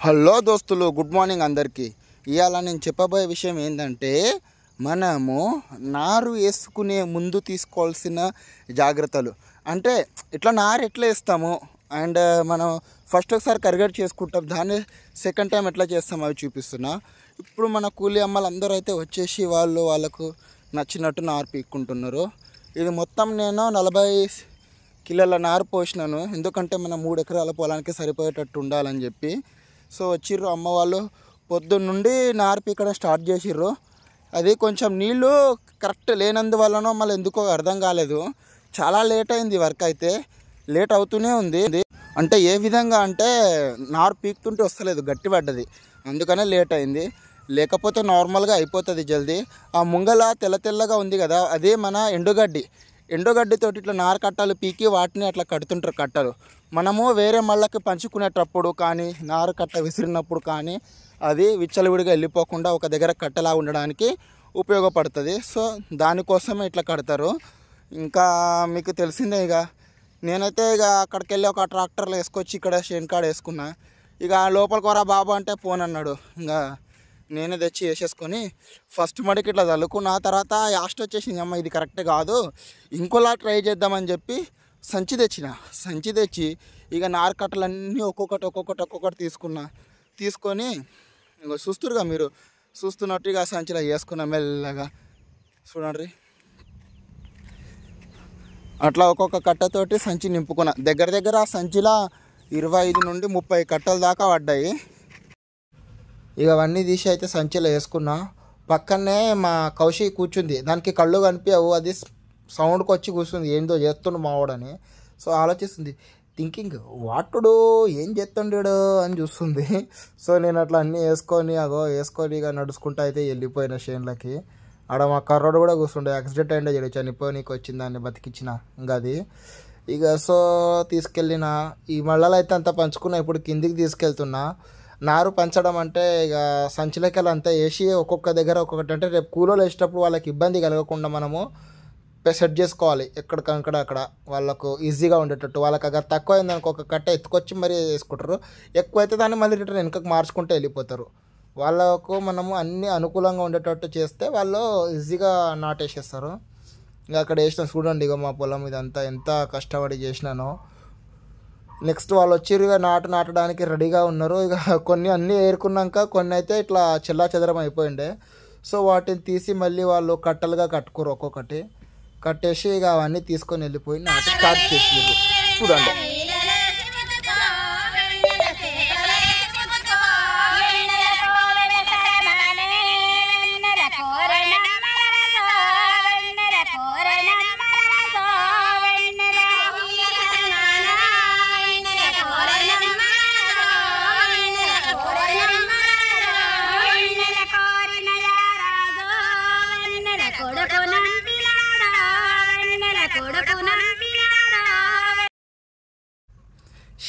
Hello దోస్తులు, good morning అందరికీ. ఇవాళ నేను చెప్పబోయే విషయం ఏంటంటే, మనము నారు వేసుకునే ముందు తీసుకోవాల్సిన జాగ్రత్తలు. అంటే ఇట్లా నారు ఎట్లా వేస్తాము అండ్ మనం ఫస్ట్ ఒకసారి కరిగేట్ చేసుకుంటాం, దాన్ని సెకండ్ టైం ఎట్లా చేస్తాం అవి చూపిస్తున్నా. ఇప్పుడు మన కూలి అమ్మలు అందరూ అయితే వచ్చేసి వాళ్ళకు నచ్చినట్టు నారు పీక్కుంటున్నారు. ఇది మొత్తం నేను 40 కిలోల నారు పోసినాను, ఎందుకంటే మన 3 ఎకరాల పొలానికి సరిపోయేటట్టు ఉండాలని చెప్పి. సో వచ్చిర్రు అమ్మ వాళ్ళు, పొద్దున్న నుండి నారు పీకడం స్టార్ట్ చేసిర్రు. అది కొంచెం నీళ్ళు కరెక్ట్ లేనందువల్లనో మళ్ళీ ఎందుకో అర్థం కాలేదు, చాలా లేట్ అయింది. వర్క్ అయితే లేట్ అవుతూనే ఉంది. అంటే ఏ విధంగా అంటే నారు పీకుతుంటే వస్తలేదు, గట్టి పడ్డది, అందుకనే లేట్ అయింది. లేకపోతే నార్మల్గా అయిపోతుంది జల్దీ. ఆ ముంగల తెల్లగా ఉంది కదా, అదే మన ఎండుగడ్డితోటి ఇట్లా నారు కట్టలు పీకి వాటిని అట్లా కడుతుంటారు కట్టలు. మనము వేరే మళ్ళకి పంచుకునేటప్పుడు కానీ, నారు కట్ట విసిరినప్పుడు కానీ అది విచ్చలవిడిగా వెళ్ళిపోకుండా ఒక దగ్గర కట్టలా ఉండడానికి ఉపయోగపడుతుంది. సో దానికోసమే ఇట్లా కడతారు. ఇంకా మీకు తెలిసిందే, నేనైతే అక్కడికి వెళ్ళి ఒక ట్రాక్టర్లో వేసుకొచ్చి ఇక్కడ షేన్కాడ వేసుకున్నా. లోపలికి వరా బాబు అంటే ఫోన్ అన్నాడు. నేనే తెచ్చి వేసేసుకొని ఫస్ట్ మడికి ఇట్లా చల్లుకున్న తర్వాత లాస్ట్ వచ్చేసింది, అమ్మ ఇది కరెక్ట్ కాదు, ఇంకోలా ట్రై చేద్దామని చెప్పి సంచి తెచ్చి నారు కట్టలన్నీ ఒక్కొక్కటి తీసుకొని చూస్తురుగా, మీరు చూస్తున్నట్టు సంచిలో వేసుకున్నా మెల్లగా. చూడండి, అట్లా ఒక్కొక్క కట్టతోటి సంచి నింపుకున్నా. దగ్గర ఆ సంచిలో 25 నుండి 30 కట్టల దాకా పడ్డాయి. అవన్నీ తీసి అయితే సంచిలో వేసుకున్నా. పక్కనే మా కౌశి కూర్చుంది, దానికి కళ్ళు కనిపించవు, అది సౌండ్కి వచ్చి కూర్చుంది, ఏందో చేస్తుండు మావాడని. సో ఆలోచిస్తుంది, థింకింగ్ వాటుడు ఏం చేస్తుండడు అని చూస్తుంది. సో నేను అట్లా అన్నీ వేసుకొని నడుచుకుంటూ అయితే వెళ్ళిపోయిన షేన్లకి. ఆడ మా కర్రోడు కూడా కూర్చుండే, యాక్సిడెంట్ అయిండే, చనిపోయానికి వచ్చింది, దాన్ని బతికిచ్చిన. అది సో తీసుకెళ్ళిన ఈ మళ్ళీ అయితే అంతా పంచుకున్నా. ఇప్పుడు కిందికి తీసుకెళ్తున్నా. నారు పంచడం అంటే సంచిలకెళ్ళి అంతా వేసి ఒక్కొక్క దగ్గర ఒక్కొక్కటి, అంటే రేపు కూలోలు వేసేటప్పుడు వాళ్ళకి ఇబ్బంది కలగకుండా మనము సెట్ చేసుకోవాలి. అక్కడ వాళ్ళకు ఈజీగా ఉండేటట్టు. వాళ్ళకి అక్కడ తక్కువ అయిందనుకో ఒక కట్ట ఎత్తుకొచ్చి మరీ వేసుకుంటారు, ఎక్కువైతే దాన్ని మళ్ళీ రిటర్న్ వెనకకు మార్చుకుంటూ వెళ్ళిపోతారు. వాళ్ళకు మనము అన్నీ అనుకూలంగా ఉండేటట్టు చేస్తే వాళ్ళు ఈజీగా నాటేసేస్తారు. అక్కడ వేసిన చూడండి, మా పొలం ఇదంతా ఎంత కష్టపడి చేసినానో. నెక్స్ట్ వాళ్ళు వచ్చి నాటడానికి రెడీగా ఉన్నారు. కొన్ని అన్నీ ఏరుకున్నాక కొన్ని అయితే ఇట్లా చెల్లాచెదరం అయిపోయిండే. సో వాటిని తీసి మళ్ళీ వాళ్ళు కట్టలుగా కట్టుకోరు, ఒక్కొక్కటి కట్టేసి అవన్నీ తీసుకొని వెళ్ళిపోయి నాటి స్టార్ట్ చేసారు. చూడండి,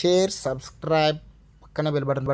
షేర్, సబ్స్క్రైబ్, పక్కన బెల్ బటన్